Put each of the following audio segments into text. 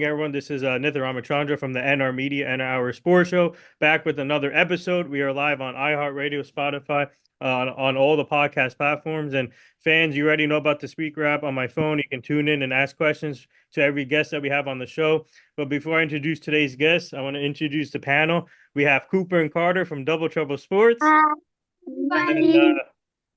Everyone, this is Nitha Ramachandra from the NR Media and Our Sports Show, back with another episode. We are live on iHeartRadio, Spotify, on all the podcast platforms. And fans, you already know about the speaker app on my phone. You can tune in and ask questions to every guest that we have on the show. But before I introduce today's guests, I want to introduce the panel. We have Cooper and Carter from Double Trouble Sports, Hi, and then uh, everybody.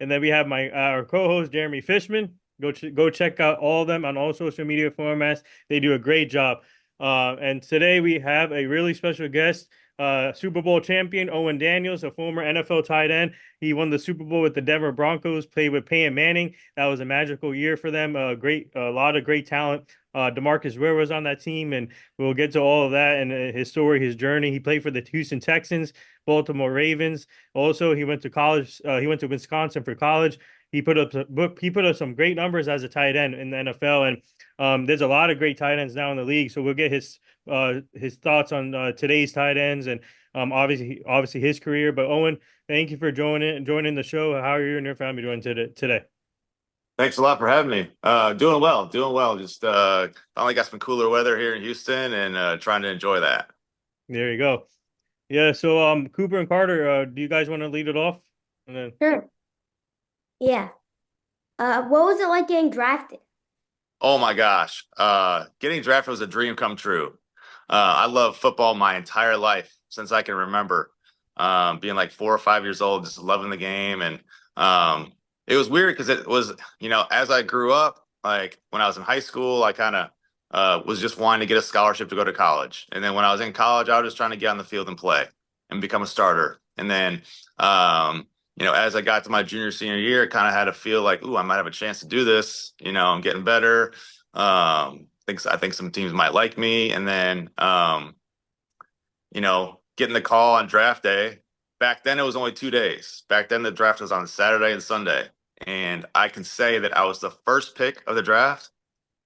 and then we have my our co-host Jeremy Fishman. Go check out all of them on all social media formats. They do a great job. And today we have a really special guest, Super Bowl champion Owen Daniels, a former NFL tight end. He won the Super Bowl with the Denver Broncos, played with Peyton Manning. That was a magical year for them. A lot of great talent. DeMarcus Ware was on that team, and we'll get to all of that and his story, his journey. He played for the Houston Texans, Baltimore Ravens. Also, he went to college. He went to Wisconsin for college. He put up some great numbers as a tight end in the NFL, and there's a lot of great tight ends now in the league. So we'll get his thoughts on today's tight ends and obviously his career. But Owen, thank you for joining the show. How are you and your family doing today? Thanks a lot for having me. Doing well, doing well. Just finally got some cooler weather here in Houston and trying to enjoy that. There you go. Yeah. So Cooper and Carter, do you guys want to lead it off? And then Sure. Yeah. What was it like getting drafted? Oh my gosh. Getting drafted was a dream come true. I love football my entire life since I can remember. Being like 4 or 5 years old, just loving the game. And it was weird because it was, as I grew up, like when I was in high school, I kind of was just wanting to get a scholarship to go to college. And then when I was in college, I was just trying to get on the field and play and become a starter. And then, as I got to my junior, senior year, I kind of had to feel like, ooh, I might have a chance to do this. I'm getting better. I think some teams might like me. And then, getting the call on draft day. Back then, it was only 2 days. Back then, the draft was on Saturday and Sunday. And I can say that I was the first pick of the draft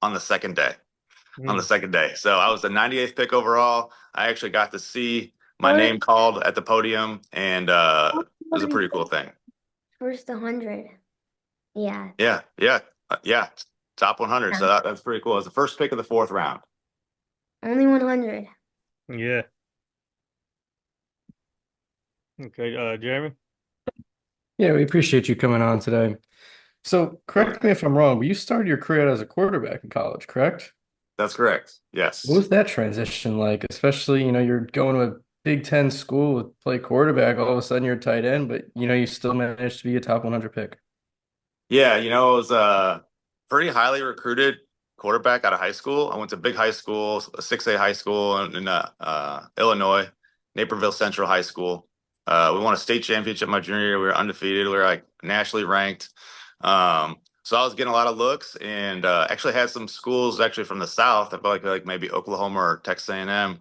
on the second day. On the hmm. second day. So I was the 98th pick overall. I actually got to see my First, name called at the podium, and it was a pretty cool thing. first 100. Yeah. Yeah, yeah, yeah. Top 100. So Yeah. that's pretty cool. It was the first pick of the fourth round. Only 100. Yeah. Okay. Jeremy. Yeah, we appreciate you coming on today. So, correct me if I'm wrong, but you started your career as a quarterback in college, correct? That's correct. What Yes. was that transition like? Especially, you're going to a Big Ten school with play quarterback, all of a sudden you're a tight end, but you still managed to be a top 100 pick. Yeah, it was a pretty highly recruited quarterback out of high school. I went to big high school, a 6A high school in Illinois, Naperville Central High School. We won a state championship my junior year. We were undefeated. We were like nationally ranked. So I was getting a lot of looks, and actually had some schools actually from the South. I felt like maybe Oklahoma or Texas A&M.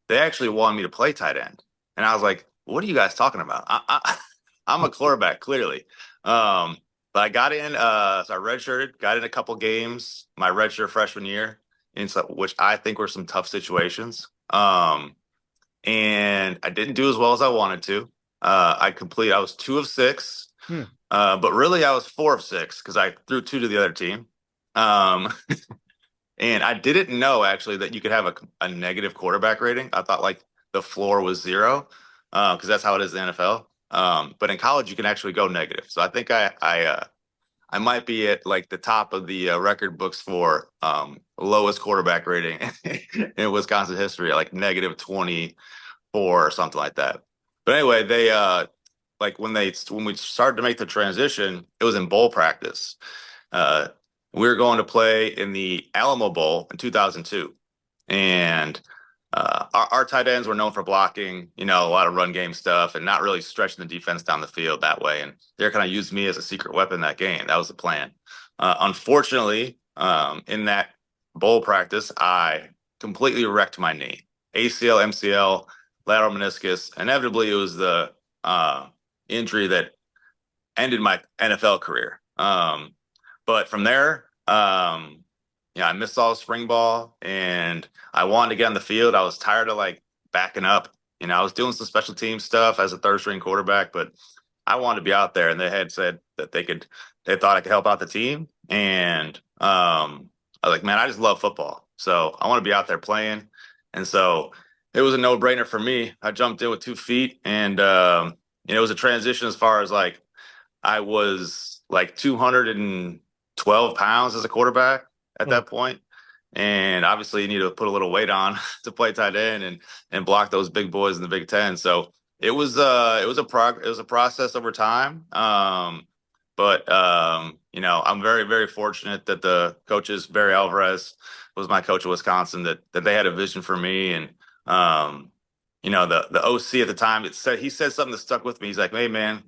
They actually wanted me to play tight end, and I was like, "What are you guys talking about? I'm a quarterback, clearly." But I got in, so I redshirted, got in a couple games my redshirt freshman year, which I think were some tough situations. And I didn't do as well as I wanted to. I was 2 of 6, Hmm. but really I was 4 of 6 because I threw two to the other team. Um, and I didn't know actually that you could have a negative quarterback rating. I thought like the floor was 0, because that's how it is in the NFL. But in college you can actually go negative. So I think I might be at like the top of the record books for lowest quarterback rating in Wisconsin history, like -24 or something like that. But anyway, they like when we started to make the transition, it was in bowl practice. Uh, we were going to play in the Alamo Bowl in 2002, and our tight ends were known for blocking, a lot of run game stuff and not really stretching the defense down the field that way. And they're kind of used me as a secret weapon in that game. That was the plan. Unfortunately, in that bowl practice, I completely wrecked my knee, ACL, MCL, lateral meniscus. Inevitably, it was the injury that ended my NFL career. But from there, I missed all spring ball, and I wanted to get on the field. I was tired of like backing up. I was doing some special team stuff as a third string quarterback, but I wanted to be out there. And they had said that they thought I could help out the team. And I was like, man, I just love football. So I want to be out there playing. And so it was a no-brainer for me. I jumped in with 2 feet, and it was a transition as far as like I was like 212 pounds as a quarterback at Hmm. that point. And obviously you need to put a little weight on to play tight end and block those big boys in the Big Ten. So it was a process over time. But I'm very, very fortunate that the coaches, Barry Alvarez was my coach at Wisconsin, that they had a vision for me. And the OC at the time, he said something that stuck with me. He's like, "Hey man,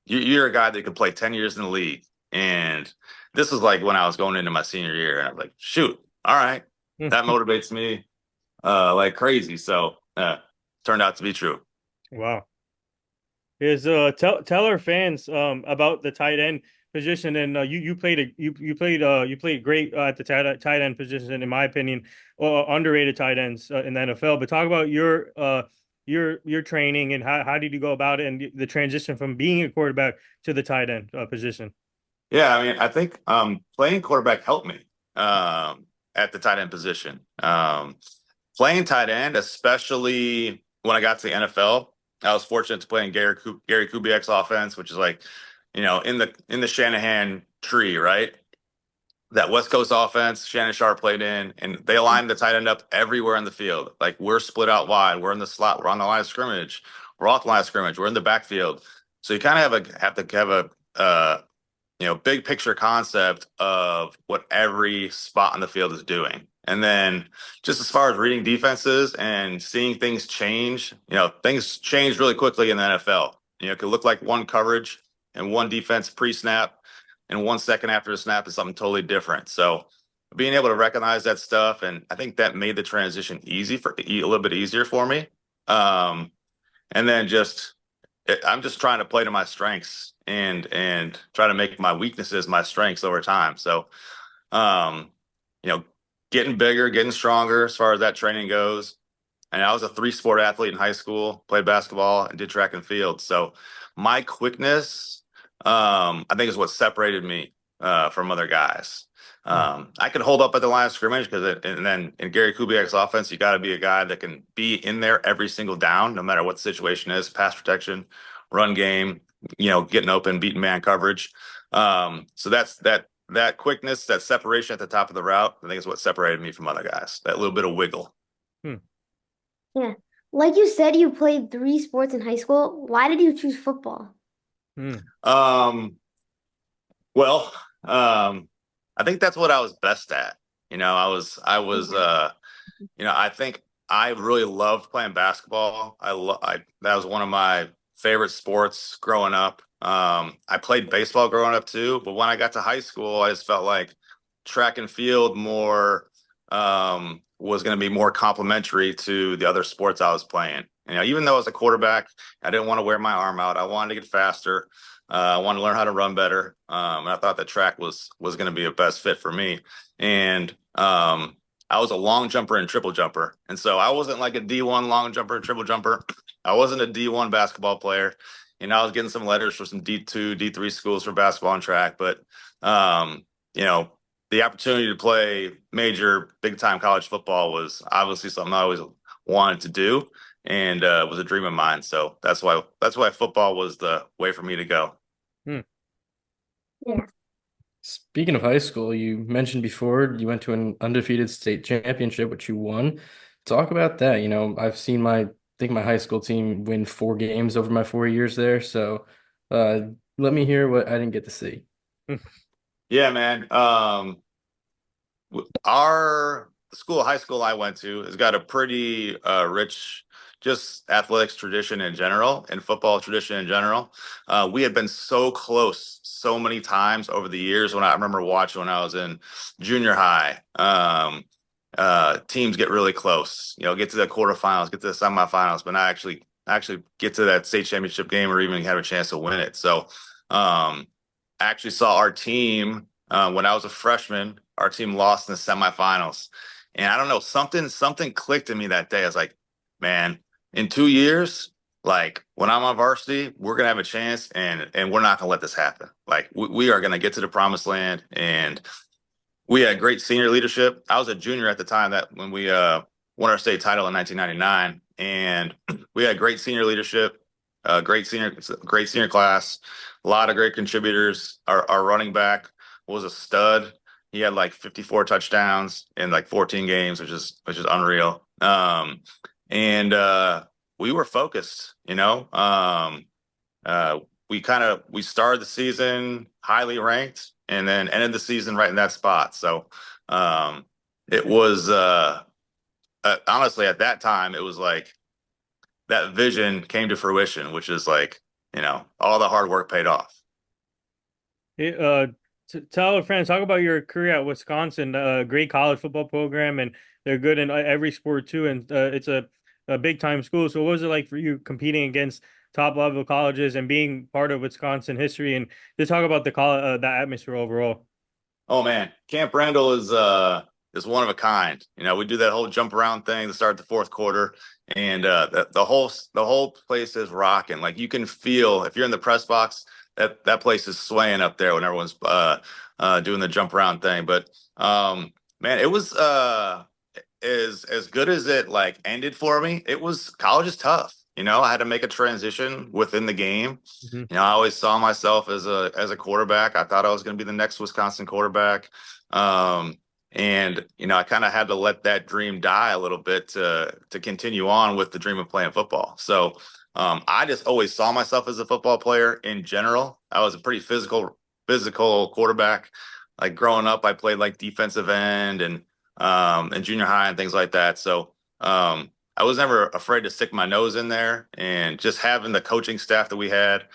you're a guy that could play 10 years in the league." And this was like when I was going into my senior year, and I'm like, shoot, all right, that motivates me like crazy. So turned out to be true. Wow. Is tell our fans about the tight end position, and you played great at the tight end position, in my opinion, underrated tight ends in the NFL. But talk about your training, and how did you go about it, and the transition from being a quarterback to the tight end position. Yeah, I mean, I think playing quarterback helped me at the tight end position. Playing tight end, especially when I got to the NFL, I was fortunate to play in Gary Kubiak's offense, which is like, in the Shanahan tree, right? That West Coast offense, Shannon Sharp played in, and they aligned the tight end up everywhere in the field. Like we're split out wide, we're in the slot, we're on the line of scrimmage, we're off the line of scrimmage, we're in the backfield. So you kind of have to have a big picture concept of what every spot on the field is doing. And then just as far as reading defenses and seeing things change, things change really quickly in the NFL. It could look like one coverage and one defense pre-snap, and 1 second after the snap is something totally different. So being able to recognize that stuff, and I think that made the transition a little bit easier for me. And then I'm just trying to play to my strengths and try to make my weaknesses my strengths over time. So, um, getting bigger, getting stronger as far as that training goes. And I was a 3-sport athlete in high school, played basketball and did track and field. So my quickness, I think is what separated me from other guys. I could hold up at the line of scrimmage and then in Gary Kubiak's offense, you got to be a guy that can be in there every single down, no matter what the situation is, pass protection, run game, getting open, beating man coverage. So that quickness, that separation at the top of the route, I think is what separated me from other guys. That little bit of wiggle. Yeah. Like you said, you played 3 sports in high school. Why did you choose football? Um, well, I think that's what I was best at. I think I really loved playing basketball. That was one of my favorite sports growing up. I played baseball growing up too, but when I got to high school, I just felt like track and field was going to be more complementary to the other sports I was playing. Even though I was a quarterback, I didn't want to wear my arm out. I wanted to get faster. I wanted to learn how to run better. And I thought that track was going to be a best fit for me. And I was a long jumper and triple jumper. And so I wasn't like a D1 long jumper and triple jumper. I wasn't a D1 basketball player. I was getting some letters for some D2, D3 schools for basketball and track. But, the opportunity to play major big time college football was obviously something I always wanted to do, and was a dream of mine. So that's why football was the way for me to go. Yeah. Speaking of high school, you mentioned before you went to an undefeated state championship, which you won. Talk about that. I've seen I think my high school team win 4 games over my 4 years there. So let me hear what I didn't get to see. Yeah, man. High school I went to has got a pretty rich just athletics tradition in general and football tradition in general. We had been so close so many times over the years. I remember watching when I was in junior high, teams get really close, get to the quarterfinals, get to the semifinals, but not actually get to that state championship game or even have a chance to win it. So I actually saw our team when I was a freshman. Our team lost in the semifinals, and I don't know, something clicked in me that day. I was like, man, in 2 years, like when I'm on varsity, we're gonna have a chance, and we're not gonna let this happen. Like we are gonna get to the promised land, and We had great senior leadership. I was a junior at the time that when we won our state title in 1999, and we had great senior leadership, great senior class, a lot of great contributors. Our running back was a stud. He had like 54 touchdowns in like 14 games, which is unreal. And we were focused, you know. Uh, we started the season highly ranked and then ended the season right in that spot. So um, it was honestly at that time it was like that vision came to fruition, which is like all the hard work paid off. Tell our friends, talk about your career at Wisconsin, great college football program, and they're good in every sport too. And it's a big time school. So, what was it like for you competing against top level colleges and being part of Wisconsin history? And to talk about the atmosphere overall. Oh man, Camp Randall is one of a kind. We do that whole jump around thing to start the fourth quarter, and the whole place is rocking. Like you can feel if you're in the press box that place is swaying up there when everyone's doing the jump around thing. But man, it was as good as it like ended for me. College is tough. I had to make a transition within the game. Mhm. I always saw myself as a quarterback. I thought I was going to be the next Wisconsin quarterback. And I kind of had to let that dream die a little bit to continue on with the dream of playing football. So I just always saw myself as a football player in general. I was a pretty physical quarterback. Like growing up, I played like defensive end and junior high and things like that. So I was never afraid to stick my nose in there, and just having the coaching staff that we had.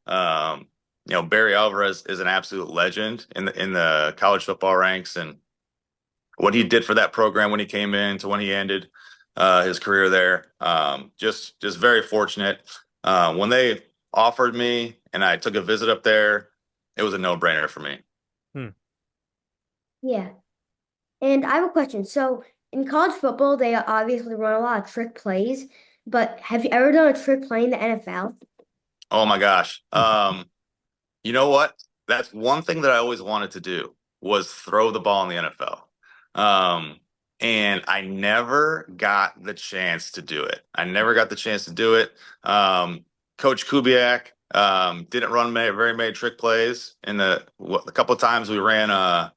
Barry Alvarez is an absolute legend in the college football ranks, and what he did for that program when he came in to when he ended his career there. Just very fortunate. When they offered me and I took a visit up there, it was a no-brainer for me. Yeah. And I have a question. So in college football, they obviously run a lot of trick plays, but have you ever done a trick play in the NFL? Oh my gosh. You know what? That's one thing that I always wanted to do was throw the ball in the NFL. And I never got the chance to do it. I never got the chance to do it. Coach Kubiak didn't run very many trick plays. In a couple of times we ran a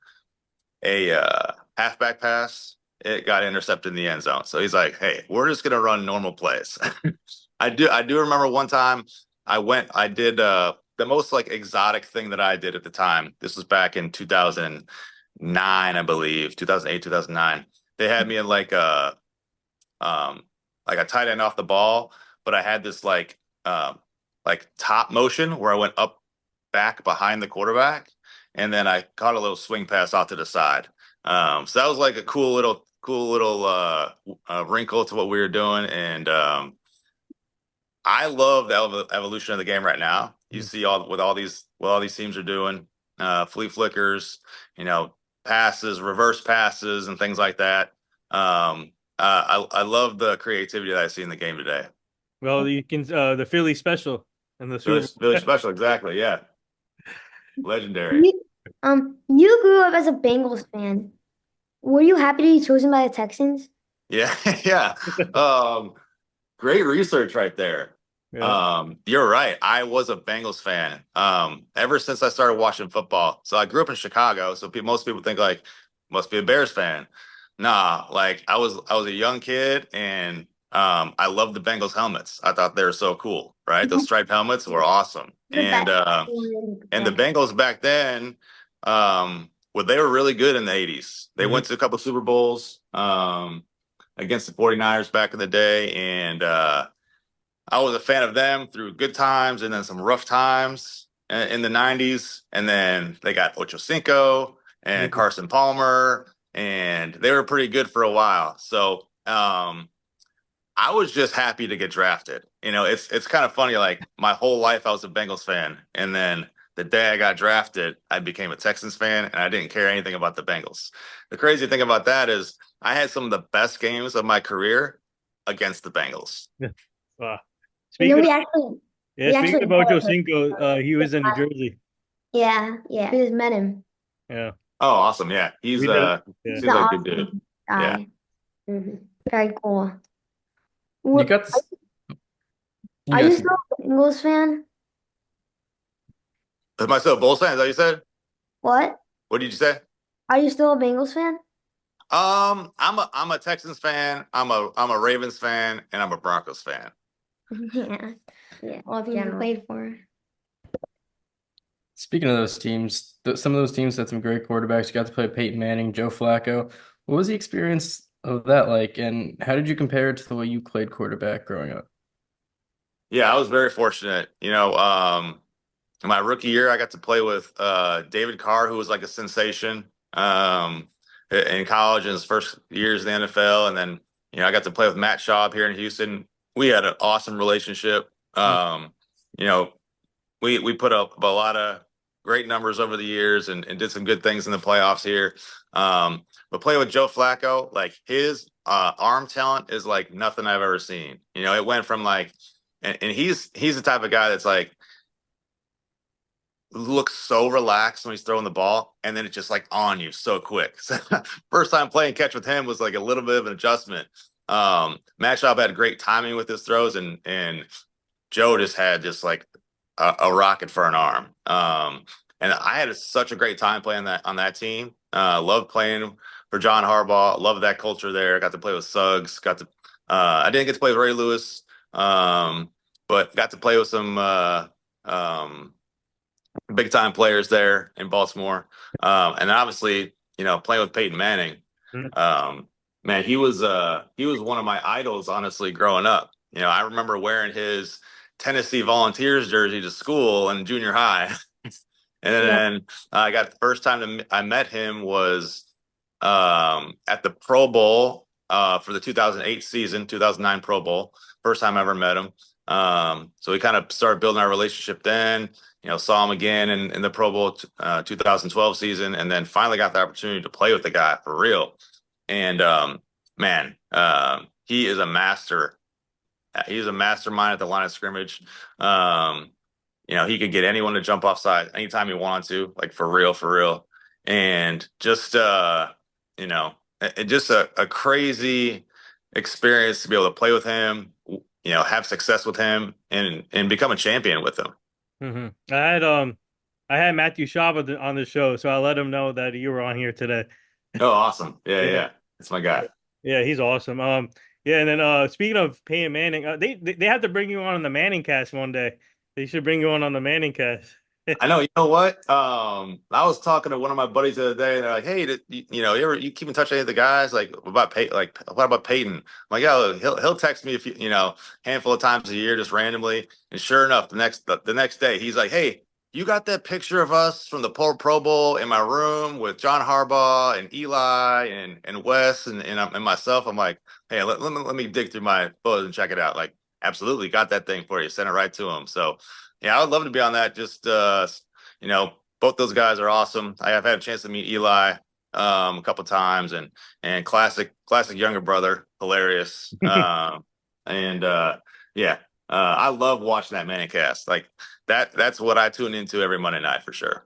halfback pass, it got intercepted in the end zone. So he's like, "Hey, we're just gonna run normal plays." I do remember one time I did the most like exotic thing that I did at the time. This was back in 2009, I believe, 2008, 2009. They had me in like a tight end off the ball, but I had this like top motion where I went up back behind the quarterback, and then I caught a little swing pass off to the side. So that was like a cool little wrinkle to what we were doing, and I love the evolution of the game right now. You see what all these teams are doing, flea flickers, passes, reverse passes, and things like that. I love the creativity that I see in the game today. Well, you can the Philly special and the Really, Super Bowl. really special, exactly. Yeah, legendary. You grew up as a Bengals fan. Were you happy to be chosen by the Texans? Yeah, yeah. Great research right there. Yeah. You're right. I was a Bengals fan ever since I started watching football. So I grew up in Chicago, so most people think like must be a Bears fan. Nah, like I was a young kid, and I loved the Bengals helmets. I thought they were so cool, right? Those striped helmets were awesome. The best. And the Bengals back then, well, they were really good in the 80s. They went to a couple Super Bowls against the 49ers back in the day, and I was a fan of them through good times and then some rough times in the 90s. And then they got Ocho Cinco and Carson Palmer, and they were pretty good for a while. So I was just happy to get drafted. It's kind of funny. Like my whole life, I was a Bengals fan, and then the day I got drafted, I became a Texans fan, and I didn't care anything about the Bengals. The crazy thing about that is I had some of the best games of my career against the Bengals. Wow. You know, Speaking actually about bought Joe Cinco, he was in New Jersey. Yeah, we just met him. Yeah. Oh, awesome. Yeah. We did. He's Yeah. Seems the like a good dude. awesome Yeah. guy. Very cool. You What, got this. You are you guys. still a Bengals fan? Am I still a Bulls fan? Is that what you said? What? What did you say? Are you still a Bengals fan? I'm a Texans fan, I'm a Ravens fan, and I'm a Broncos fan. Yeah. Yeah. All teams you played for. Speaking of those teams, some of those teams had some great quarterbacks. You got to play with Peyton Manning, Joe Flacco. What was the experience of that like, and how did you compare it to the way you played quarterback growing up? Yeah, I was very fortunate. In my rookie year, I got to play with David Carr, who was like a sensation in college in his first years in the NFL. And then, I got to play with Matt Schaub here in Houston. We had an awesome relationship. You know, we put up a lot of great numbers over the years and did some good things in the playoffs here. But playing with Joe Flacco, like his arm talent is like nothing I've ever seen. It went from like, and he's the type of guy that's like looks so relaxed when he's throwing the ball, and then it's just like on you so quick. So first time playing catch with him was like a little bit of an adjustment. Matt Schaub had great timing with his throws, and Joe just had just like a rocket for an arm. And I had such a great time playing that on that team. Loved playing for John Harbaugh. Loved that culture there. Got to play with Suggs. I didn't get to play with Ray Lewis, but got to play with some big time players there in Baltimore. And obviously, playing with Peyton Manning. Mhm. Man, he was one of my idols, honestly, growing up. I remember wearing his Tennessee Volunteers jersey to school in junior high. And Yeah. then I got the first time I met him was at the Pro Bowl for the 2008 season, 2009 Pro Bowl. First time I ever met him. So we kind of started building our relationship then. Saw him again in the Pro Bowl 2012 season, and then finally got the opportunity to play with the guy for real. And man, he is a master. He's a mastermind at the line of scrimmage. He could get anyone to jump offside anytime he wanted to, like for real, for real. And just just a crazy experience to be able to play with him, have success with him and become a champion with him. I had Matthew Schaub on the show, so I let him know that you were on here today. Oh, awesome. Yeah, Yeah, yeah. That's my guy. yeah, he's awesome. Yeah, and then speaking of Peyton Manning, they have to bring you on the Manning cast one day. They should bring you on the Manning cast. I know. You know what? I was talking to one of my buddies the other day, and they're like, "Hey, you keep in touch with any of the guys? Like about Peyton? Like what about Peyton?" I'm like, "Yeah, he'll text me a few, handful of times a year, just randomly." And sure enough, the next day, he's like, "Hey, you got that picture of us from the Pro Bowl in my room with John Harbaugh and Eli and Wes and myself?" I'm like, "Hey, let me dig through my photos and check it out." Like, absolutely, got that thing for you. Sent it right to him. So. Yeah, I would love to be on that. Just both those guys are awesome. I have had a chance to meet Eli a couple times, and classic younger brother, hilarious. And yeah, I love watching that Manning cast. Like that's what I tune into every Monday night for sure.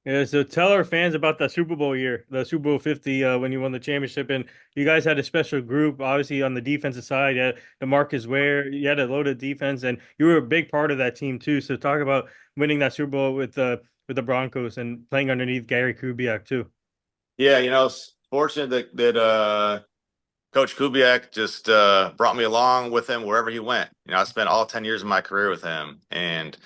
Yeah, so tell our fans about the Super Bowl year, the Super Bowl 50, when you won the championship. And you guys had a special group, obviously, on the defensive side. You had the Marcus Ware, you had a loaded defense, and you were a big part of that team, too. So talk about winning that Super Bowl with the Broncos and playing underneath Gary Kubiak, too. Yeah, it's fortunate that Coach Kubiak just brought me along with him wherever he went. I spent all 10 years of my career with him, and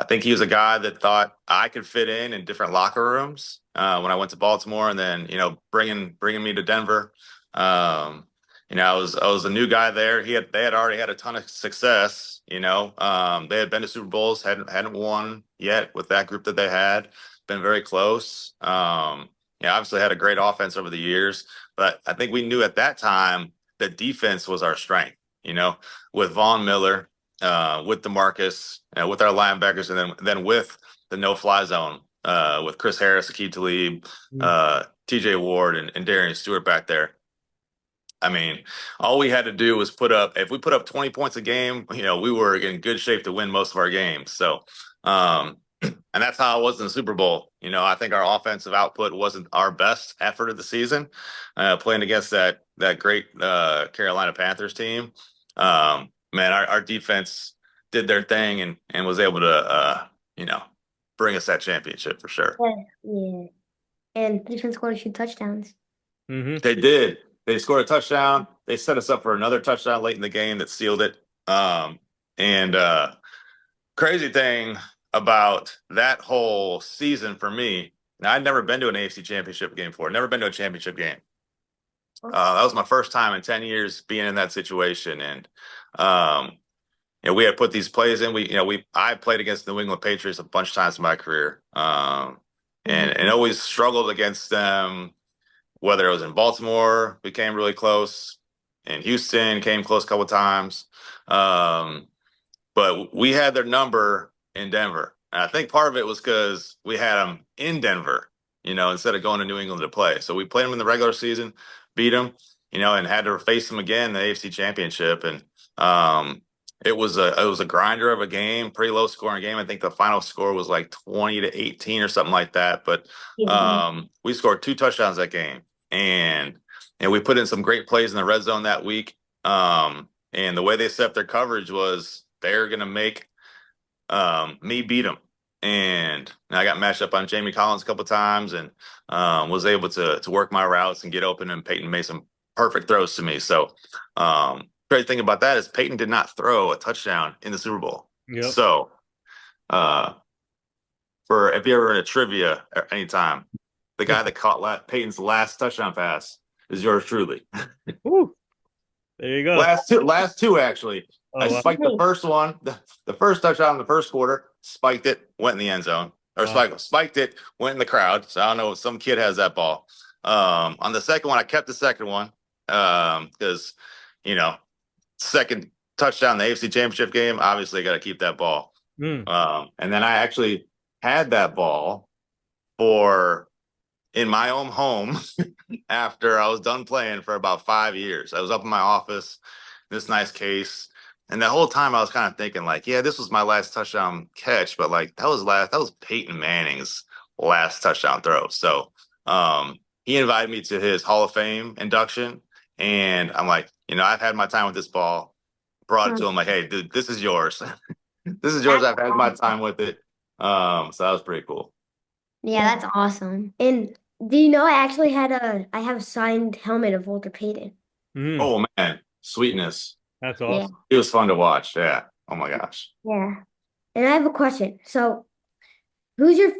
I think he was a guy that thought I could fit in different locker rooms when I went to Baltimore, and then bringing me to Denver. I was a new guy there. They had already had a ton of success. They had been to Super Bowls, hadn't won yet with that group that they had. Been very close. Obviously had a great offense over the years, but I think we knew at that time that defense was our strength. With Von Miller, with DeMarcus, with our linebackers, and then with the no-fly zone, with Chris Harris, Akeem Talib, TJ Ward, and Darian Stewart back there. I mean, all we had to do was if we put up 20 points a game, we were in good shape to win most of our games. So, I And that's how it was in the Super Bowl. I think our offensive output wasn't our best effort of the season, playing against that great Carolina Panthers team. Man, our defense did their thing and was able to bring us that championship for sure. Yeah. Yeah. And defense scored a few touchdowns. Mm-hmm. They did. They scored a touchdown. They set us up for another touchdown late in the game that sealed it. And crazy thing about that whole season for me, now I'd never been to an AFC championship game before, never been to a championship game. That was my first time in 10 years being in that situation. And we had put these plays in. I played against the New England Patriots a bunch of times in my career. And always struggled against them, whether it was in Baltimore, we came really close. In Houston, came close a couple of times. But we had their number in Denver. And I think part of it was because we had them in Denver, instead of going to New England to play. So we played them in the regular season, beat them, and had to face them again in the AFC Championship. And it was a grinder of a game, pretty low scoring game. I think the final score was like 20-18 or something like that. But we scored 2 touchdowns that game. And we put in some great plays in the red zone that week. And the way they set up their coverage was they're going to make me beat them. And I got matched up on Jamie Collins a couple of times and was able to work my routes and get open. And Peyton made some perfect throws to me. So great thing about that is Peyton did not throw a touchdown in the Super Bowl. Yep. So if you're ever in a trivia at any time, the guy that caught Peyton's last touchdown pass is yours truly. Woo. There you go. Last two actually. Oh, I wow. spiked the first one, the first touchdown in the first quarter, spiked it, went in the end zone. Or spiked it, went in the crowd. So I don't know, some kid has that ball. On the second one, I kept the second one because, second touchdown in the AFC Championship game, obviously I got to keep that ball. And then I actually had that ball in my own home after I was done playing for about 5 years. I was up in my office, this nice case. And the whole time I was kind of thinking like, yeah, this was my last touchdown catch, but like that was Peyton Manning's last touchdown throw. So he invited me to his Hall of Fame induction. And I'm like, I've had my time with this ball. Brought it to him like, hey, dude, this is yours. This is yours. I've had my time with it. So that was pretty cool. Yeah, that's awesome. And do you know I have a signed helmet of Walter Payton. Oh man, sweetness. That's awesome. It was fun to watch. Yeah. Oh my gosh. Yeah. And I have a question. So, who's your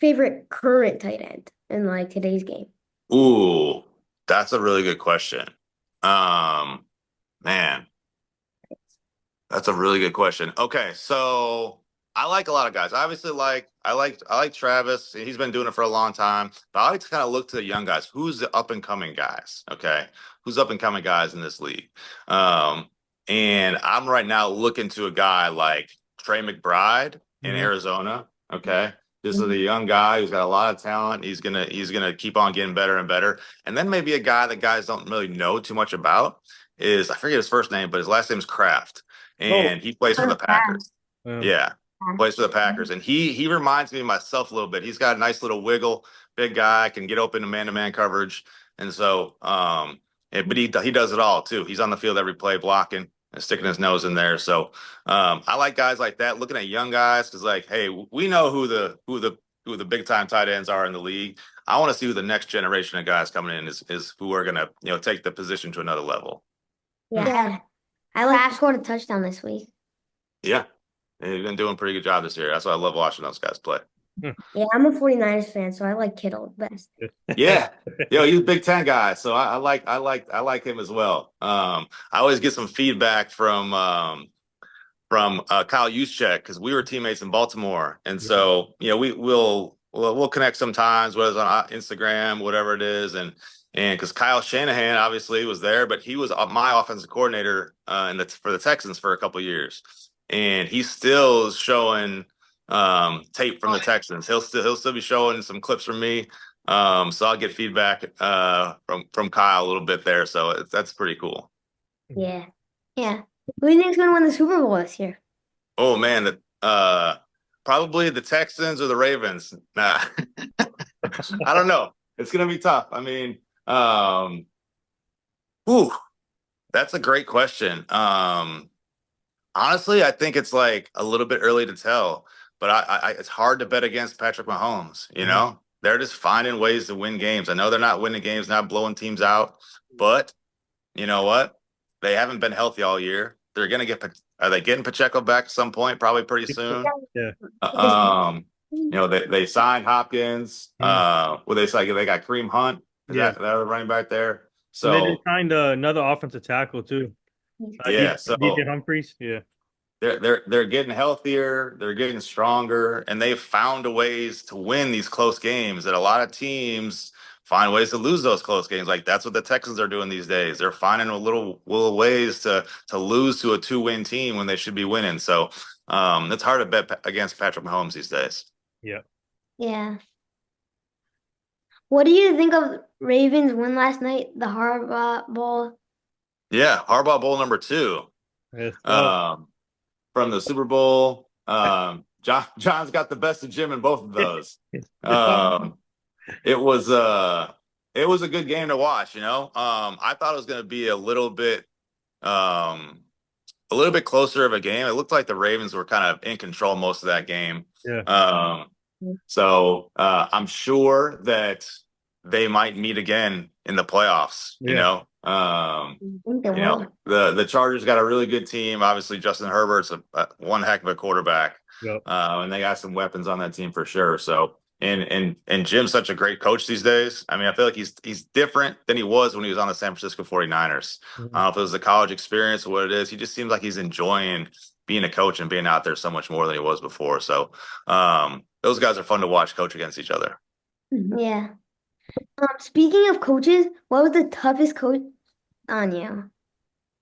favorite current tight end in like today's game? Ooh, that's a really good question. Man, that's a really good question. Okay, so I like a lot of guys. Obviously, I like Travis. He's been doing it for a long time. But I like to kind of look to the young guys. Who's the up and coming guys? Okay, who's up and coming guys in this league? And I'm right now looking to a guy like Trey McBride in Arizona. Okay, this is a young guy who's got a lot of talent. He's gonna keep on getting better and better. And then maybe a guy that guys don't really know too much about is, I forget his first name, but his last name is Kraft, and he plays for the Packers. Yeah. Plays for the Packers, and he reminds me of myself a little bit. He's got a nice little wiggle, big guy, can get open to man-to-man coverage, and so but he does it all too. He's on the field every play, blocking and sticking his nose in there. So I like guys like that. Looking at young guys, because like, hey, we know who the big time tight ends are in the league. I want to see who the next generation of guys coming in is who are gonna take the position to another level. Yeah, I scored a touchdown this week. Yeah. They've been doing a pretty good job this year. That's why I love watching those guys play. Yeah, I'm a 49ers fan, so I like Kittle best. Yeah. He's a Big Ten guy, so I like him as well. I always get some feedback from Kyle Juszczyk because we were teammates in Baltimore. And so, we'll connect sometimes, whether it's on Instagram, whatever it is. And because Kyle Shanahan obviously was there, but he was my offensive coordinator for the Texans for a couple of years. And he still is showing tape from the Texans. He'll still be showing some clips from me. So I'll get feedback from Kyle a little bit there. So that's pretty cool. Yeah. Yeah. Who do you think's gonna win the Super Bowl this year? Oh man, Probably the Texans or the Ravens. Nah. I don't know. It's gonna be tough. I mean, ooh, that's a great question. Honestly, I think it's like a little bit early to tell, but it's hard to bet against Patrick Mahomes. You Mhm. know, they're just finding ways to win games. I know they're not winning games, not blowing teams out, but you know what? They haven't been healthy all year. They're gonna get. Are they getting Pacheco back at some point? Probably pretty soon. Yeah. They signed Hopkins. Mhm. Well, they got Kareem Hunt. Is Yeah. that the running back there? And they just So signed another offensive tackle too. yeah, so DJ Humphries. Yeah. they're getting healthier, they're getting stronger, and they've found ways to win these close games that a lot of teams find ways to lose those close games. Like that's what the Texans are doing these days. They're finding a little ways to lose to a 2-win team when they should be winning. So it's hard to bet against Patrick Mahomes these days. Yeah. Yeah. What do you think of Ravens win last night? The Harbaugh Bowl. Yeah, Harbaugh Bowl number 2. Yes. From the Super Bowl. John's got the best of Jim in both of those. It was a good game to watch, you know. I thought it was going to be a little bit closer of a game. It looked like the Ravens were kind of in control most of that game. Yeah. So I'm sure that they might meet again in the playoffs, you Yeah. know. I think they You know, will. the Chargers got a really good team. Obviously, Justin Herbert's one heck of a quarterback, Yep. and they got some weapons on that team for sure. So, and Jim's such a great coach these days. I mean, I feel like he's different than he was when he was on the San Francisco 49ers. I Mhm. don't know if it was the college experience or what it is. He just seems like he's enjoying being a coach and being out there so much more than he was before. So, those guys are fun to watch coach against each other. Yeah. Speaking of coaches, what was the toughest coach on you?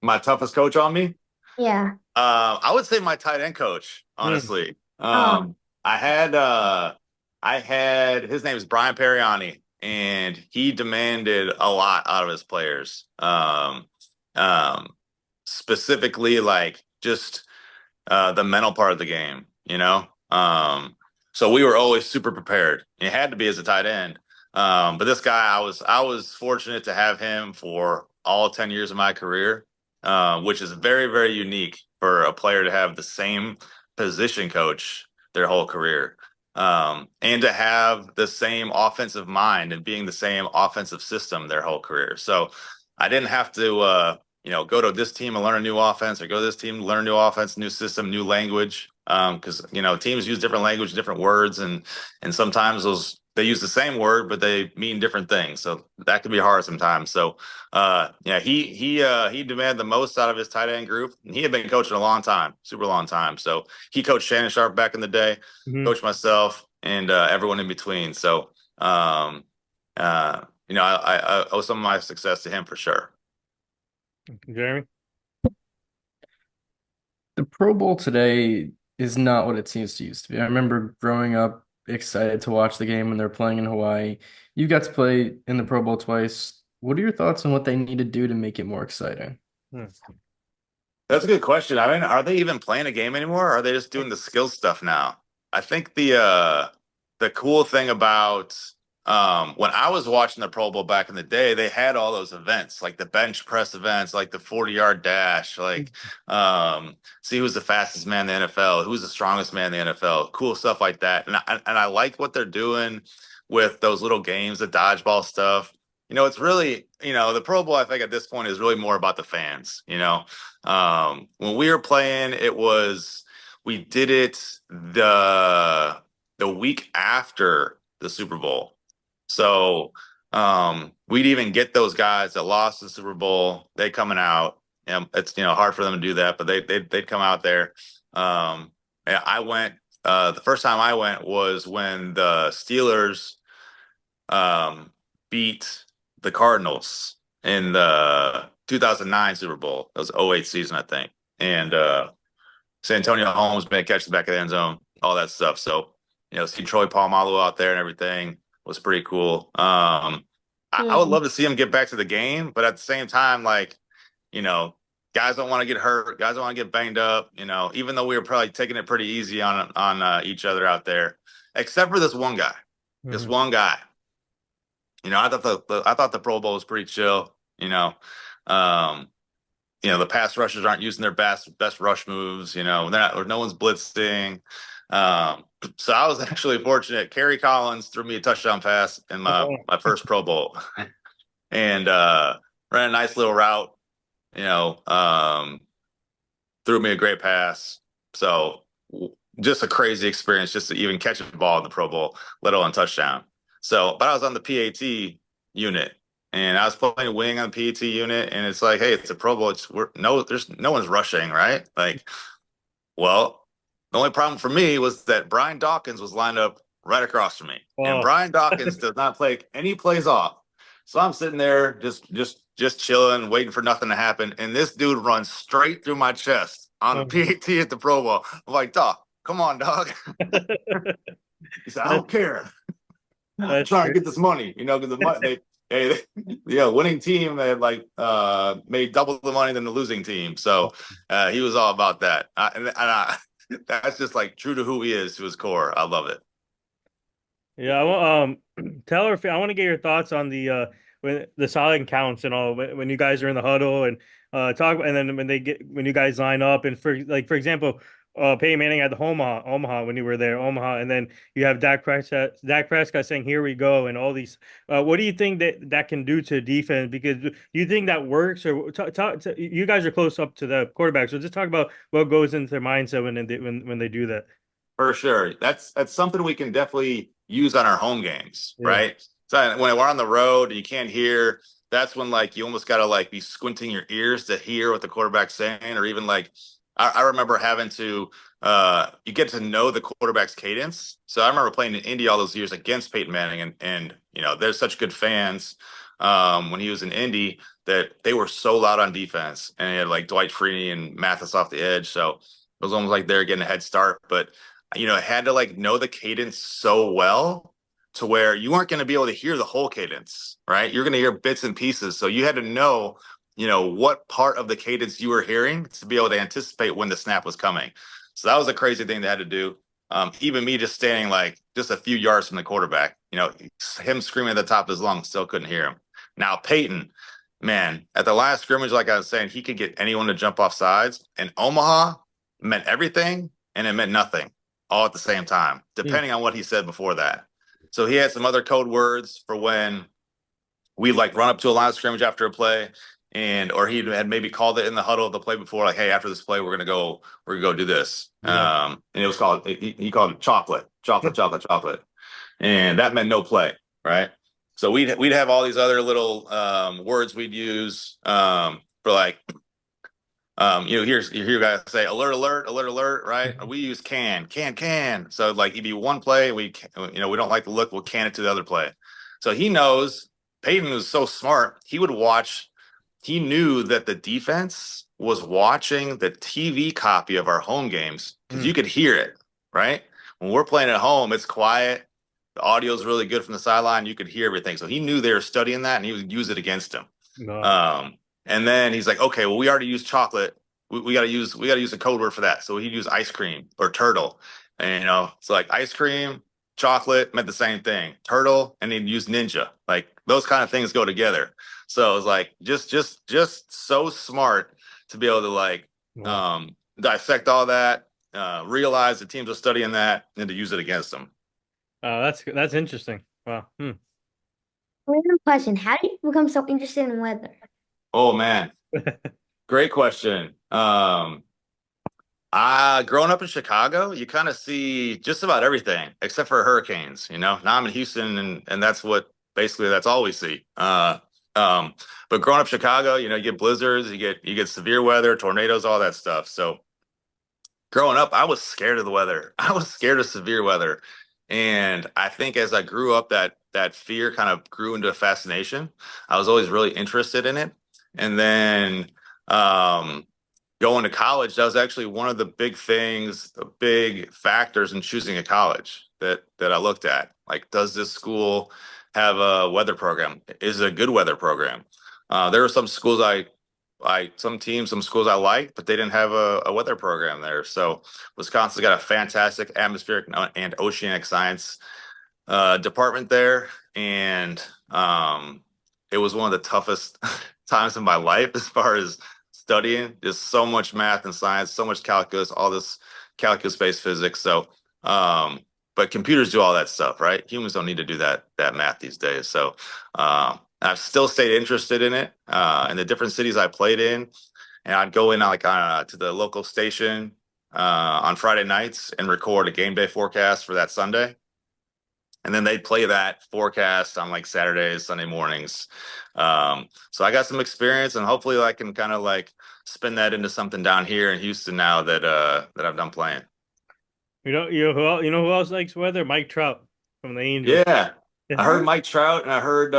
My toughest coach on me? Yeah. I would say my tight end coach, Mm. honestly. Oh. I had his name is Brian Periani, and he demanded a lot out of his players. Um, Specifically like just the mental part of the game, you know. So we were always super prepared. It had to be as a tight end. But this guy, I was fortunate to have him for all 10 years of my career, which is very, very unique for a player to have the same position coach their whole career. And to have the same offensive mind and being the same offensive system their whole career. So I didn't have to go to this team and learn a new offense or go to this team and learn a new offense, new system, new language. Because teams use different language, different words, and sometimes they use the same word, but they mean different things. So that can be hard sometimes. So yeah, he demanded the most out of his tight end group. And he had been coaching a long time, super long time. So he coached Shannon Sharp back in the day, Mhm. coached myself, and everyone in between. So I owe some of my success to him for sure. Jeremy. The Pro Bowl today is not what it seems to used to be. I remember growing up excited to watch the game when they're playing in Hawaii. You got to play in the Pro Bowl twice. What are your thoughts on what they need to do to make it more exciting? Hmm. That's a good question. I mean, are they even playing a game anymore? Or are they just doing the skill stuff now? I think the cool thing about when I was watching the Pro Bowl back in the day, they had all those events, like the bench press events, like the 40-yard dash, like see who's the fastest man in the NFL, who's the strongest man in the NFL, cool stuff like that. And I like what they're doing with those little games, the dodgeball stuff. It's really, the Pro Bowl, I think at this point is really more about the fans, when we were playing, we did it the week after the Super Bowl. So we'd even get those guys that lost the Super Bowl, they coming out. And it's hard for them to do that, but they'd come out there. And I went the first time I went was when the Steelers beat the Cardinals in the 2009 Super Bowl. It was 08 season, I think. And San Antonio Holmes made a catch the back of the end zone, all that stuff. So, see Troy Polamalu out there and everything was pretty cool. I would love to see him get back to the game, but at the same time, like, guys don't want to get hurt, guys don't want to get banged up, even though we were probably taking it pretty easy on each other out there, except for this one guy. This Mhm. one guy. I thought the Pro Bowl was pretty chill. Um, the pass rushers aren't using their best rush moves. They're not, or no one's blitzing. So I was actually fortunate. Kerry Collins threw me a touchdown pass in my first Pro Bowl, and ran a nice little route. You know, um, Threw me a great pass. So just a crazy experience just to even catch a ball in the Pro Bowl, let alone touchdown. So, but I was on the PAT unit and I was playing wing on the PAT unit, and it's like, hey, it's a Pro Bowl. There's no one's rushing, right? Like, well, the only problem for me was that Brian Dawkins was lined up right across from me, and Oh, Brian Dawkins does not play any plays off. So I'm sitting there just chilling, waiting for nothing to happen, and this dude runs straight through my chest on the PAT at the Pro Bowl. I'm like, Doc, come on, dog. He said, I don't care. I'm that's trying to great. get this money, because the money winning team they made double the money than the losing team. So he was all about that. That's just like true to who he is, to his core. I love it. Yeah, Taylor, I want to get your thoughts on when the silent counts and all when you guys are in the huddle and talk, and then when you guys line up, and for example, Peyton Manning had the Omaha when you were there, Omaha, and then you have Dak Prescott saying, "Here we go," and all these. What do you think that can do to defense? Because do you think that works, or you guys are close up to the quarterback, so just talk about what goes into their mindset when they do that. For sure. That's something we can definitely use on our home games, Yeah. right? So when we're on the road and you can't hear, that's when like you almost gotta like be squinting your ears to hear what the quarterback's saying, or even like I remember having to you get to know the quarterback's cadence. So I remember playing in Indy all those years against Peyton Manning, and they're such good fans when he was in Indy that they were so loud on defense, and he had like Dwight Freeney and Mathis off the edge. So it was almost like they're getting a head start. But had to like know the cadence so well to where you weren't going to be able to hear the whole cadence, right? You're going to hear bits and pieces. So you had to know, what part of the cadence you were hearing to be able to anticipate when the snap was coming. So that was a crazy thing they had to do. Even me just standing like just a few yards from the quarterback, him screaming at the top of his lungs, still couldn't hear him. Now, Peyton, man, at the last scrimmage, like I was saying, he could get anyone to jump off sides. And Omaha meant everything and it meant nothing all at the same time, depending on what he said before that. So he had some other code words for when we like run up to a line of scrimmage after a play, or he had maybe called it in the huddle of the play before, like, hey, after this play, we're gonna go do this. Yeah. And it was called he called it chocolate, and that meant no play, right? So we'd have all these other little words we'd use for like you hear guys say alert, alert, alert, alert, right? We use can. So like it'd be one play, we don't like the look, we'll can it to the other play. So he knows. Peyton was so smart. He knew that the defense was watching the TV copy of our home games because you could hear it, right? When we're playing at home, it's quiet. The audio is really good from the sideline. You could hear everything. So he knew they were studying that, and he would use it against him. No. And then he's like, okay, well, we already used chocolate. We got to use a code word for that. So he'd use ice cream or turtle. And it's like ice cream, chocolate meant the same thing. Turtle, and he'd use ninja. Like those kind of things go together. So it was like just so smart to be able to like dissect all that, realize the teams are studying that, and to use it against them. That's interesting. Wow. Random question. How did you become so interested in weather? Oh man, great question. Growing up in Chicago, you kind of see just about everything except for hurricanes. Now I'm in Houston, and that's all we see. But growing up in Chicago, you get blizzards, you get severe weather, tornadoes, all that stuff. So growing up, I was scared of the weather. I was scared of severe weather. And I think as I grew up, that fear kind of grew into a fascination. I was always really interested in it. And then going to college, that was actually one of the big factors in choosing a college that I looked at. Like, does this school have a weather program? Is it a good weather program? There were some schools I some teams, some schools I liked, but they didn't have a weather program there. So Wisconsin's got a fantastic atmospheric and oceanic science department there, and it was one of the toughest times in my life as far as studying. Just so much math and science, so much calculus, all this calculus-based physics. So, but computers do all that stuff, right? Humans don't need to do that math these days. So, I've still stayed interested in it, in the different cities I played in, and I'd go in like to the local station on Friday nights and record a game day forecast for that Sunday. And then they'd play that forecast on like Saturdays, Sunday mornings. So I got some experience, and hopefully I can kind of like spin that into something down here in Houston now that I've done playing. You know who else likes weather? Mike Trout from the Angels. Yeah. I Huh? heard Mike Trout and I heard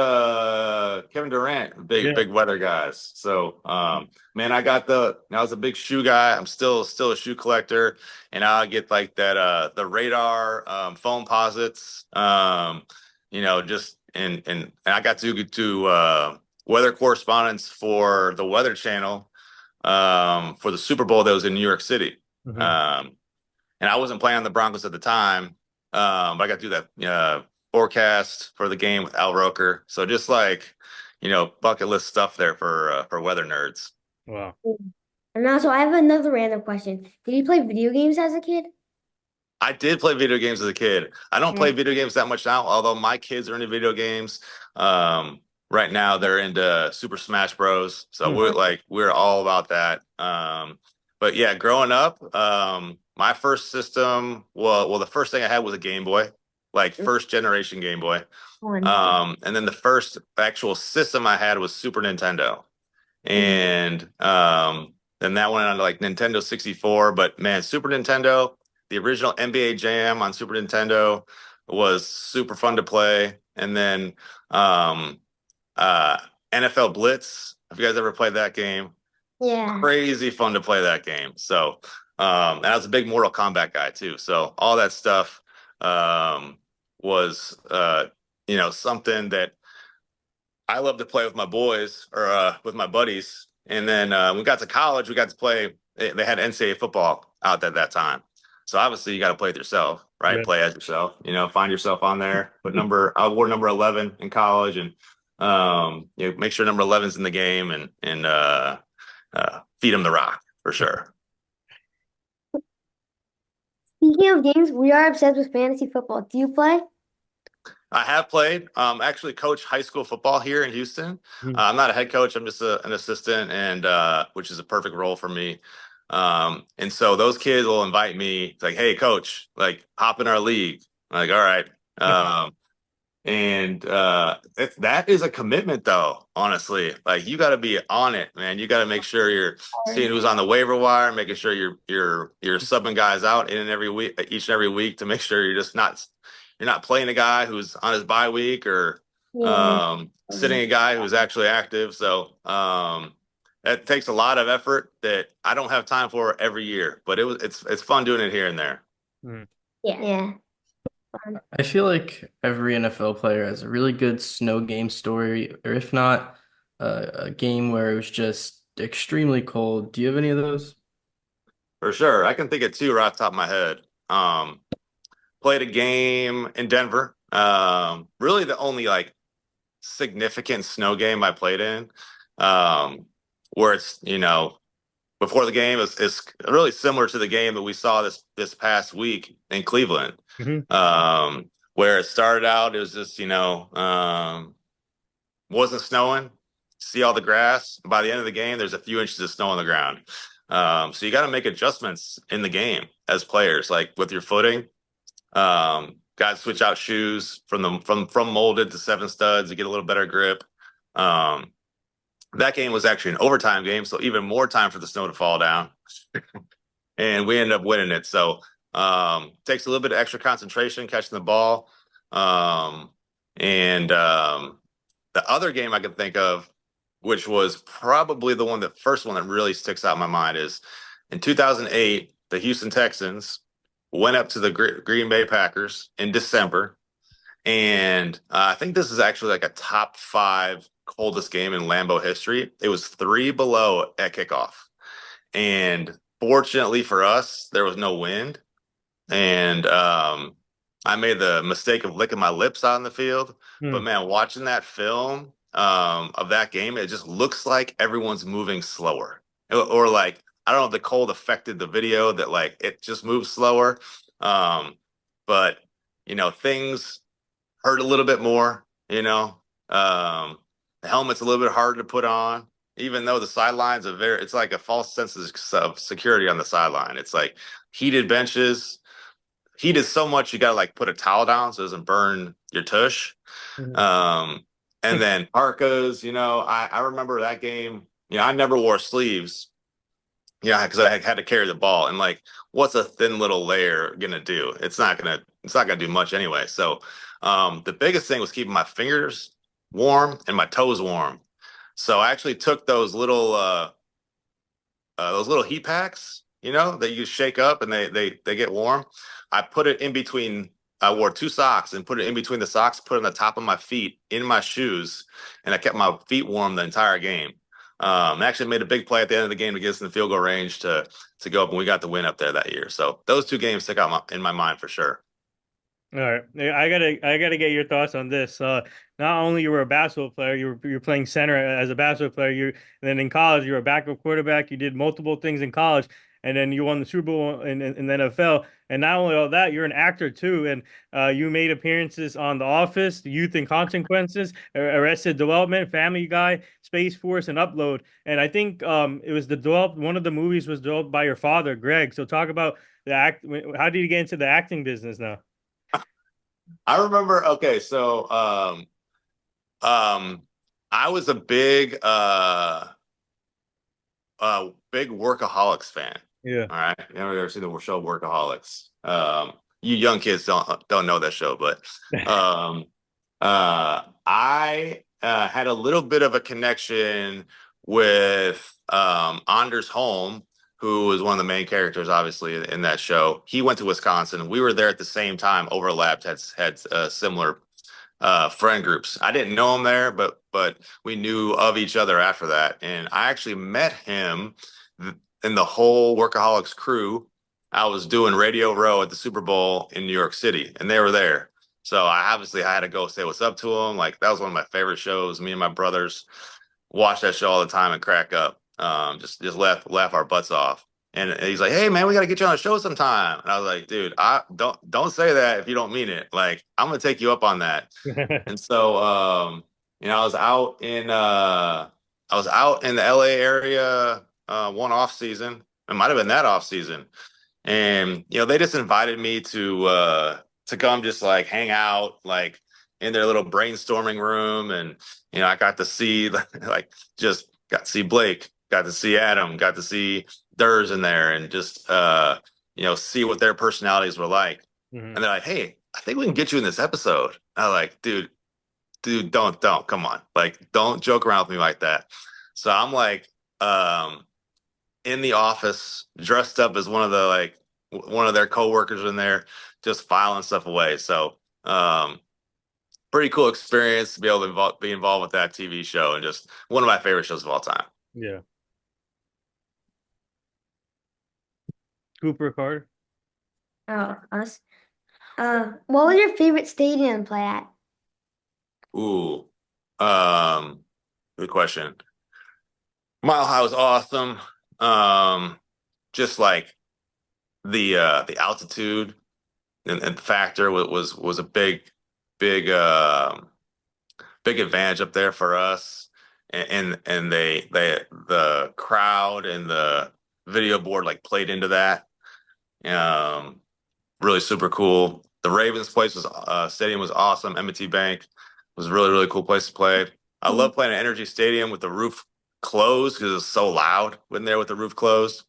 Kevin Durant, Yeah. big weather guys. So man, I was a big shoe guy. I'm still a shoe collector, and I get like that the radar foam posits. Just and I got to weather correspondence for the Weather Channel for the Super Bowl that was in New York City. Mhm. And I wasn't playing on the Broncos at the time, but I got to do that forecast for the game with Al Roker. So just like, bucket list stuff there for weather nerds. Wow. And also, I have another random question. Did you play video games as a kid? I did play video games as a kid. I don't play video games that much now, although my kids are into video games. Right now they're into Super Smash Bros. So we're all about that. But yeah, growing up, my first system, well, the first thing I had was a Game Boy, like first generation Game Boy. And then the first actual system I had was Super Nintendo. And then that went on to like Nintendo 64. But man, Super Nintendo, the original NBA Jam on Super Nintendo was super fun to play. And then NFL Blitz, have you guys ever played that game? Yeah. Crazy fun to play that game. So, and I was a big Mortal Kombat guy too. So all that stuff was, something that I love to play with my boys or with my buddies. And then we got to college, we got to play. They had NCAA football out at that time. So obviously you got to play with yourself, right? Yeah. Play as yourself, find yourself on there. But I wore number 11 in college, and make sure number 11's in the game, and feed him the rock for sure. Speaking of games, we are obsessed with fantasy football. Do you play? I have played, actually coach high school football here in Houston. I'm not a head coach. I'm just an assistant, and which is a perfect role for me. And so those kids will invite me like, hey, coach, like hop in our league. I'm like, all right. And that is a commitment though, honestly. Like you got to be on it, man. You got to make sure you're seeing who's on the waiver wire, making sure you're subbing guys out each and every week to make sure you're not playing a guy who's on his bye week or sitting a guy who's actually active. So it takes a lot of effort that I don't have time for every year, but it's fun doing it here and there. Yeah. I feel like every NFL player has a really good snow game story, or if not, a game where it was just extremely cold. Do you have any of those? For sure. I can think of two right off the top of my head. Played a game in Denver. Really the only like significant snow game I played in. Where it's, before the game is really similar to the game that we saw this past week in Cleveland. Where it started out, it was just, wasn't snowing, see all the grass. By the end of the game, there's a few inches of snow on the ground. So you got to make adjustments in the game as players, like with your footing. Got to switch out shoes from molded to 7 studs to get a little better grip. That game was actually an overtime game, so even more time for the snow to fall down. And we ended up winning it. So takes a little bit of extra concentration catching the ball. And the other game I can think of, which was probably the first one that really sticks out in my mind, is in 2008, the Houston Texans went up to the Green Bay Packers in December. And I think this is actually like a top 5 coldest game in Lambeau history. It was 3 below at kickoff. And fortunately for us, there was no wind. And I made the mistake of licking my lips out in the field. But Hmm. man, watching that film of that game, it just looks like everyone's moving slower. Or like, I don't know if the cold affected the video that like it just moves slower. Um, but things hurt a little bit more, the helmet's a little bit harder to put on, even though the sidelines are it's like a false sense of security on the sideline. It's like heated benches, heated so much you got to like put a towel down so it doesn't burn your tush. Mhm. Um, and then parkas, I remember that game. I never wore sleeves, because I had to carry the ball. And like, what's a thin little layer gonna do? It's not gonna do much anyway. So the biggest thing was keeping my fingers warm and my toes warm. So I actually took those little heat packs, that you shake up and they get warm. I put it in between. I wore 2 socks and put it in between the socks, put it on the top of my feet in my shoes, and I kept my feet warm the entire game. Actually made a big play at the end of the game to get us in the field goal range to go up, and we got the win up there that year. So those 2 games stick out in my mind for sure. All right, I gotta get your thoughts on this. Not only you were a basketball player, you were playing center as a basketball player. And then in college you were a backup quarterback. You did multiple things in college, and then you won the Super Bowl in the NFL. And not only all that, you're an actor too, and you made appearances on The Office, Youth and Consequences, Arrested Development, Family Guy, Space Force, and Upload. And I think it was developed. One of the movies was developed by your father, Greg. So talk about the act. How did you get into the acting business now? I remember. Okay, so um, I was a big Workaholics fan. Yeah. All right, you ever seen the show Workaholics? You young kids don't know that show, but um, I had a little bit of a connection with Anders Holm, who was one of the main characters, obviously, in that show. He went to Wisconsin. We were there at the same time, overlapped, had similar friend groups. I didn't know him there, but we knew of each other after that. And I actually met him in the whole Workaholics crew. I was doing Radio Row at the Super Bowl in New York City, and they were there. So I had to go say what's up to him. Like that was one of my favorite shows. Me and my brothers watch that show all the time and crack up. Just laugh our butts off. And he's like, "Hey man, we got to get you on a show sometime." And I was like, "Dude, I don't say that if you don't mean it. Like, I'm gonna take you up on that." And so, I was out in the LA area one off season. It might have been that off season, and they just invited me to come just like hang out like in their little brainstorming room, and I got to see like just got to see Blake, got to see Adam, got to see Durs in there, and just see what their personalities were like. Mhm. And they're like, "Hey, I think we can get you in this episode." And I was like, dude, don't, come on, like, don't joke around with me like that. So I'm like, in the office, dressed up as one of their coworkers in there, just filing stuff away. So, pretty cool experience to be able to be involved with that TV show, and just one of my favorite shows of all time. Yeah. Cooper Carter. Oh, us. What was your favorite stadium to play at? Ooh, good question. Mile High was awesome. Just like the altitude and factor was a big big advantage up there for us. And the crowd and the video board like played into that. Really super cool. The Ravens place was stadium was awesome. M&T Bank was a really, really cool place to play. I love playing at Energy Stadium with the roof closed because it's so loud when there with the roof closed.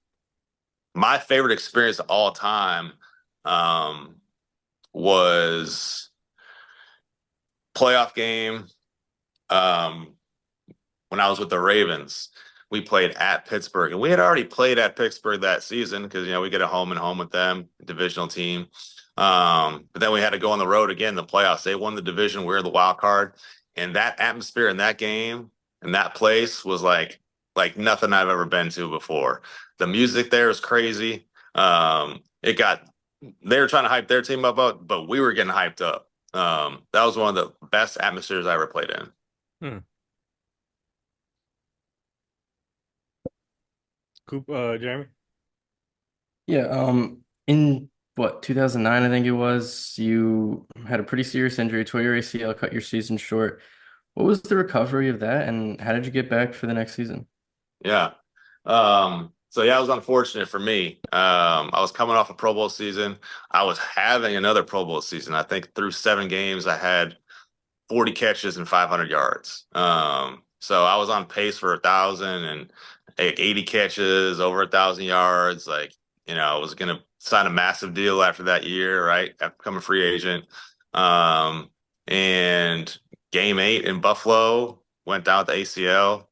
My favorite experience of all time was playoff game when I was with the Ravens. We played at Pittsburgh, and we had already played at Pittsburgh that season because we get a home and home with them, divisional team. But then we had to go on the road again, the playoffs. They won the division, we were the wild card, And that atmosphere in that game and that place was like nothing I've ever been to before. The music there is crazy. It got they were trying to hype their team up, but we were getting hyped up. That was one of the best atmospheres I ever played in. Hmm. Coop, Jeremy? Yeah, in what, 2009, I think it was, you had a pretty serious injury, tore your ACL, cut your season short. What was the recovery of that, and how did you get back for the next season? Yeah. So yeah, it was unfortunate for me. I was coming off a Pro Bowl season. I was having another Pro Bowl season. I think through 7 games, I had 40 catches and 500 yards. So I was on pace for 1,000 and 80 catches, over 1,000 yards. Like, I was gonna sign a massive deal after that year, right? After becoming a free agent. And game 8 in Buffalo went down with the ACL.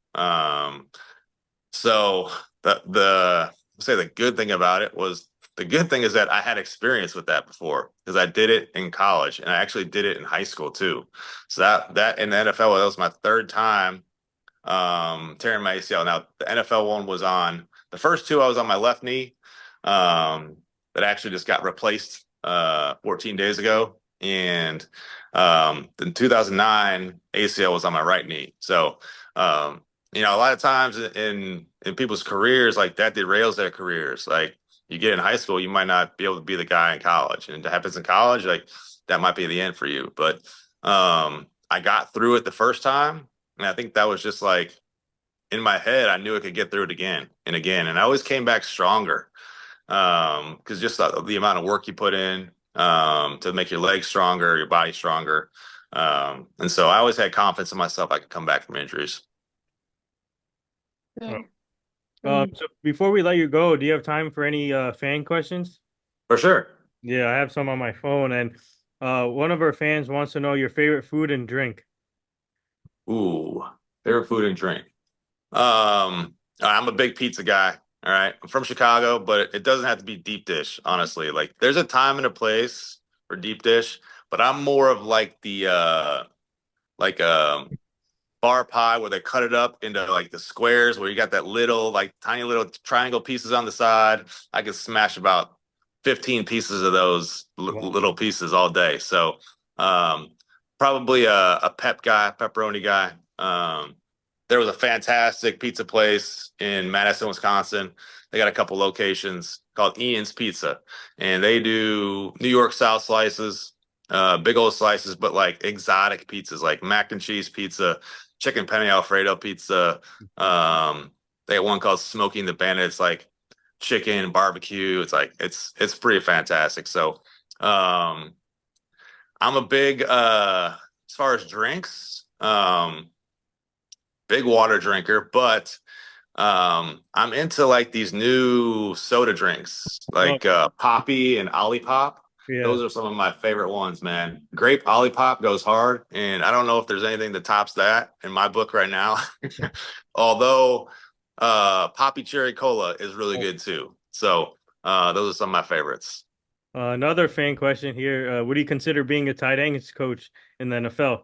So the say the good thing about it was the good thing is that I had experience with that before because I did it in college and I actually did it in high school too. So that in the NFL, that was my third time tearing my ACL. Now the NFL one was on the first two I was on my left knee. That actually just got replaced 14 days ago. And in 2009, ACL was on my right knee. So a lot of times in people's careers, like that derails their careers. Like you get in high school, you might not be able to be the guy in college, and it happens in college, like that might be the end for you. But I got through it the first time, and I think that was just like in my head, I knew I could get through it again and again, and I always came back stronger because just the amount of work you put in to make your legs stronger, your body stronger, and so I always had confidence in myself I could come back from injuries. Yeah. So before we let you go, do you have time for any fan questions? For sure. Yeah, I have some on my phone, and one of our fans wants to know your favorite food and drink. Ooh, favorite food and drink. I'm a big pizza guy. All right. I'm from Chicago, but it doesn't have to be deep dish, honestly. Like there's a time and a place for deep dish, but I'm more of like the like bar pie where they cut it up into like the squares where you got that little like tiny little triangle pieces on the side. I could smash about 15 pieces of those Wow. little pieces all day. So um probably a pepperoni guy. There was a fantastic pizza place in Madison, Wisconsin. They got a couple locations called Ian's Pizza, and they do New York style slices, big old slices, but like exotic pizzas, like mac and cheese pizza, chicken penne Alfredo pizza. They got one called Smoking the Bandit. It's like chicken barbecue. It's like it's pretty fantastic. So I'm a big as far as drinks, big water drinker, but I'm into like these new soda drinks Oh, like Poppy and Olipop. yeah. Those are some of my favorite ones, man. Grape Olipop goes hard, and I don't know if there's anything that tops that in my book right now. Although Poppy Cherry Cola is really good too. So those are some of my favorites. Another fan question here. Would you consider being a tight ends coach in the NFL?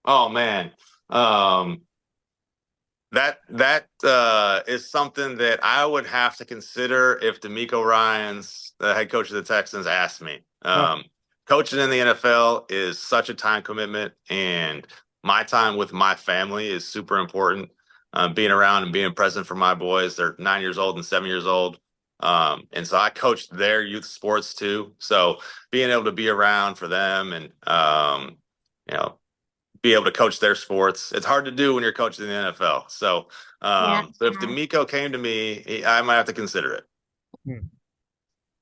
Oh man. Um, that is something that I would have to consider if D'Amico Ryans, the head coach of the Texans, asked me. Oh, Coaching in the NFL is such a time commitment, and my time with my family is super important. Being around and being present for my boys, they're 9 years old and 7 years old. And so I coached their youth sports too. So being able to be around for them and you know, be able to coach their sports. It's hard to do when you're coaching in the NFL. So, Yeah. so if D'Amico came to me, I might have to consider it. hmm.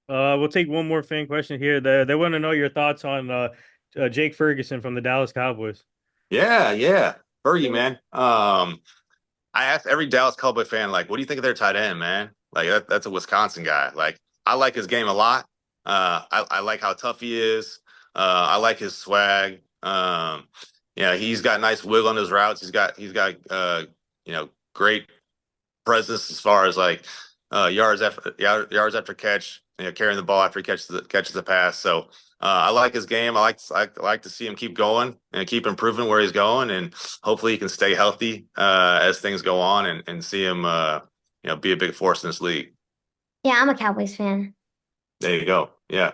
We'll take one more fan question here. They want to know your thoughts on Jake Ferguson from the Dallas Cowboys. Yeah, yeah. Fergie, man. I asked every Dallas Cowboy fan, like, what do you think of their tight end, man? Like that's a Wisconsin guy. Like, I like his game a lot. I like how tough he is. I like his swag. He's got nice wiggle on his routes. He's got great presence as far as like yards after catch. carrying the ball after he catches the pass. So I like his game. I like to see him keep going and keep improving where he's going, and hopefully he can stay healthy as things go on, and see him be a big force in this league. Yeah, I'm a Cowboys fan. There you go. Yeah,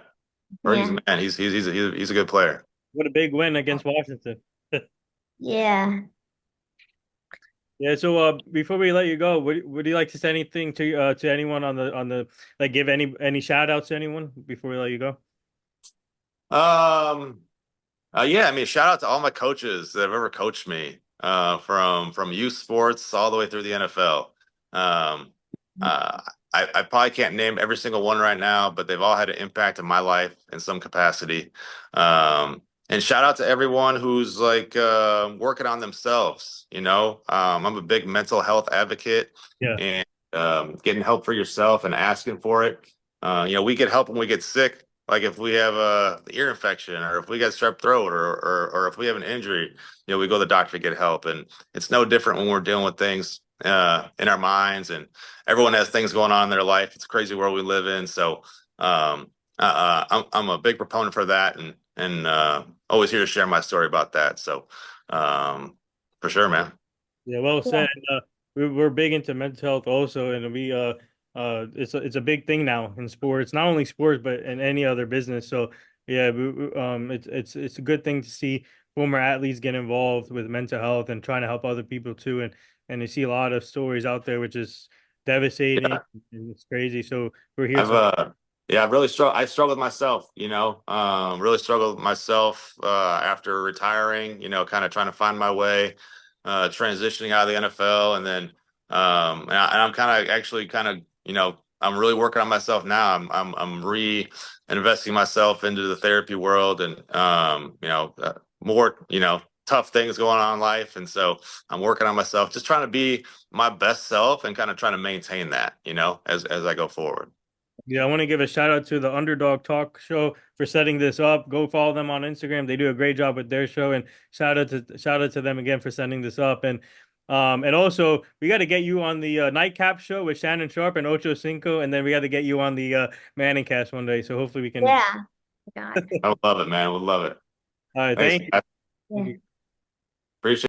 Birdie's Yeah. a man. He's a good player. What a big win against Washington. Yeah. Yeah, so before we let you go, would you like to say anything to anyone on the like give any shout outs to anyone before we let you go? Um, yeah, I mean, shout out to all my coaches that have ever coached me, from youth sports all the way through the NFL. Um, uh, I probably can't name every single one right now, but they've all had an impact in my life in some capacity. And shout out to everyone who's like working on themselves. I'm a big mental health advocate, Yeah. and getting help for yourself and asking for it. We get help when we get sick. Like if we have a ear infection, or if we get strep throat, or if we have an injury, we go to the doctor to get help. And it's no different when we're dealing with things in our minds, and everyone has things going on in their life. It's a crazy world we live in. So I'm a big proponent for that, and always here to share my story about that. So for sure, man. Yeah, well Yeah. said. We're big into mental health also, and it's a big thing now in sports, not only sports but in any other business. So yeah, it's a good thing to see former athletes get involved with mental health and trying to help other people too, and you see a lot of stories out there, which is devastating Yeah. and it's crazy. So we're here I've to yeah, I've really struggled with myself, really struggled with myself after retiring, kind of trying to find my way, transitioning out of the NFL. And then I'm kind of actually I'm really working on myself now. I'm re-investing myself into the therapy world, and more, tough things going on in life. And so I'm working on myself, just trying to be my best self, and kind of trying to maintain that, as I go forward. Yeah, I want to give a shout out to the Underdog Talk Show for setting this up. Go follow them on Instagram. They do a great job with their show, and shout out to them again for setting this up. And also we got to get you on the Nightcap show with Shannon Sharp and Ocho Cinco, and then we got to get you on the Manning Cast one day. So hopefully we can. Yeah. God. I would love it, man. I would love it. All right, Thanks, thank you. guys. Thank Yeah. you. Appreciate